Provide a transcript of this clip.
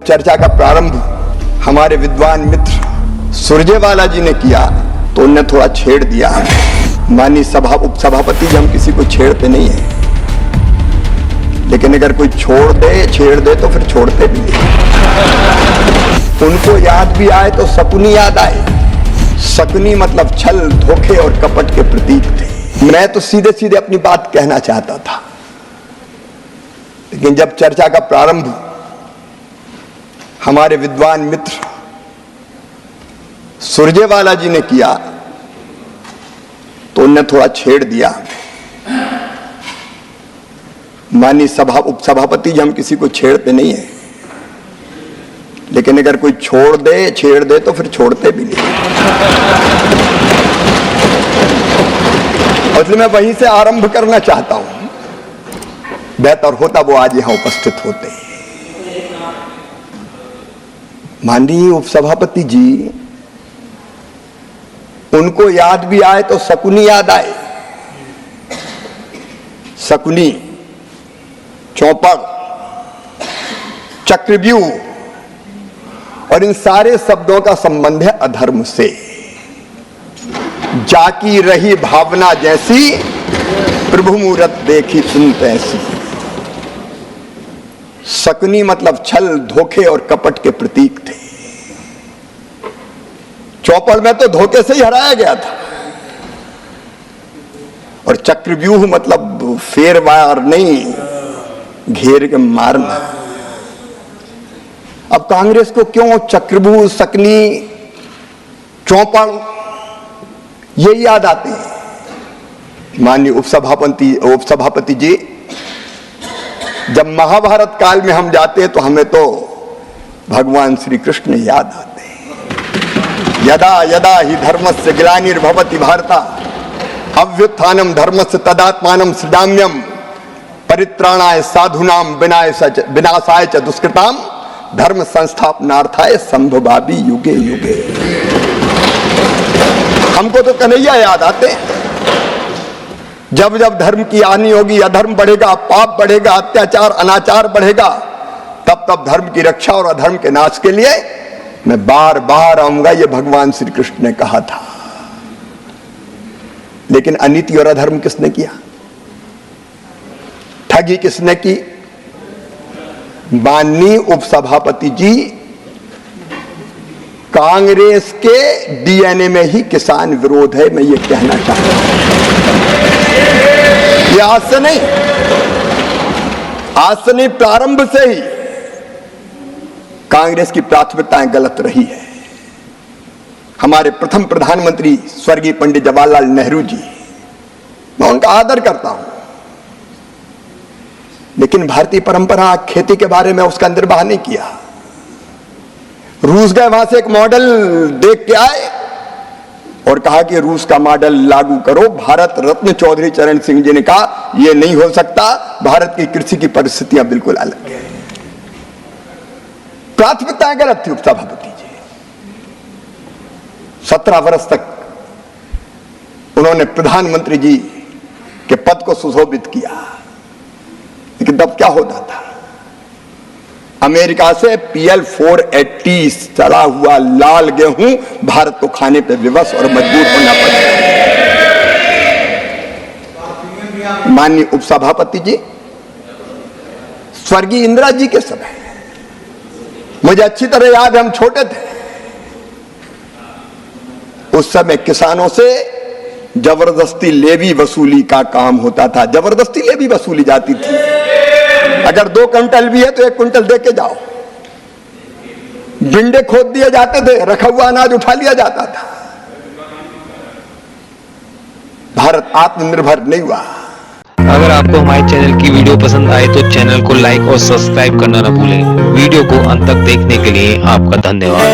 चर्चा का प्रारंभ हमारे विद्वान मित्र सुरजेवाला जी ने किया तो उनने थोड़ा छेड़ दिया। माननीय उपसभापति जी, हम किसी को छेड़ते नहीं है, लेकिन अगर कोई छेड़ दे तो फिर छोड़ते भी नहीं। उनको याद भी आए तो शकुनी याद आए। शकुनी मतलब छल, धोखे और कपट के प्रतीक थे। मैं तो सीधे सीधे अपनी बात कहना चाहता था, लेकिन जब चर्चा का प्रारंभ हमारे विद्वान मित्र सुरजेवाला जी ने किया तो उनने थोड़ा छेड़ दिया। माननीय उपसभापति जी, हम किसी को छेड़ते नहीं है, लेकिन अगर कोई छेड़ दे तो फिर छोड़ते भी नहीं। इसलिए मैं वहीं से आरंभ करना चाहता हूं। बेहतर होता वो आज यहां उपस्थित होते। माननीय उपसभापति जी, उनको याद भी आए तो शकुनी याद आए। शकुनी, चौपड़, चक्रव्यूह और इन सारे शब्दों का संबंध है अधर्म से। जाकी रही भावना जैसी, प्रभु मूरत देखी सुनत ऐसी। शकुनी मतलब छल, धोखे और कपट के प्रतीक थे। चौपड़ में तो धोखे से ही हराया गया था। और चक्रव्यूह मतलब फेरवार नहीं, घेर के मारना। अब कांग्रेस को क्यों चक्रव्यूह, शकुनी, चौपड़ ये याद आते हैं? माननीय उपसभापति जी, जब महाभारत काल में हम जाते हैं तो हमें तो भगवान श्री कृष्ण याद आते हैं। यदा यदा ही धर्मस्य ग्लानिर्भवति भारत अभ्युत्थानम धर्मस्य तदात्मानं सृजाम्यहम् परित्राणाय साधूनां विनाशाय च दुष्कृताम धर्म संस्थापनार्थाय संभवामि युगे युगे। हमको तो कन्हैया याद आते हैं। जब जब धर्म की हानि होगी, अधर्म बढ़ेगा, पाप बढ़ेगा, अत्याचार अनाचार बढ़ेगा, तब तब धर्म की रक्षा और अधर्म के नाश के लिए मैं बार बार आऊंगा, ये भगवान श्री कृष्ण ने कहा था। लेकिन अनीति और अधर्म किसने किया? ठगी किसने की? माननीय उपसभापति जी, कांग्रेस के डीएनए में ही किसान विरोध है, मैं ये कहना चाहता हूं। ये आज से नहीं, प्रारंभ से ही कांग्रेस की प्राथमिकताएं गलत रही है। हमारे प्रथम प्रधानमंत्री स्वर्गीय पंडित जवाहरलाल नेहरू जी, मैं उनका आदर करता हूं, लेकिन भारतीय परंपरा खेती के बारे में उसका निर्वाह नहीं किया। रूस गए, वहां से एक मॉडल देख के आए और कहा कि रूस का मॉडल लागू करो। भारत रत्न चौधरी चरण सिंह जी ने कहा यह नहीं हो सकता, भारत की कृषि की परिस्थितियां बिल्कुल अलग है। प्राथमिकताएं गलत थी उपसभापति जी। 17 वर्ष तक उन्होंने प्रधानमंत्री जी के पद को सुशोभित किया, लेकिन तब क्या होता था? अमेरिका से PL 480 चला हुआ लाल गेहूं भारत को खाने पे विवश और मजबूर होना पड़ा। माननीय उपसभापति जी, स्वर्गीय इंदिरा जी के समय, मुझे अच्छी तरह याद है, हम छोटे थे, उस समय किसानों से जबरदस्ती लेवी वसूली का काम होता था। जबरदस्ती लेवी वसूली जाती थी। अगर 2 क्विंटल भी है तो 1 क्विंटल दे के जाओ। बिंडे खोद दिए जाते थे, रखा हुआ अनाज उठा लिया जाता था। भारत आत्मनिर्भर नहीं हुआ। अगर आपको हमारे चैनल की वीडियो पसंद आए तो चैनल को लाइक और सब्सक्राइब करना न भूलें। वीडियो को अंत तक देखने के लिए आपका धन्यवाद।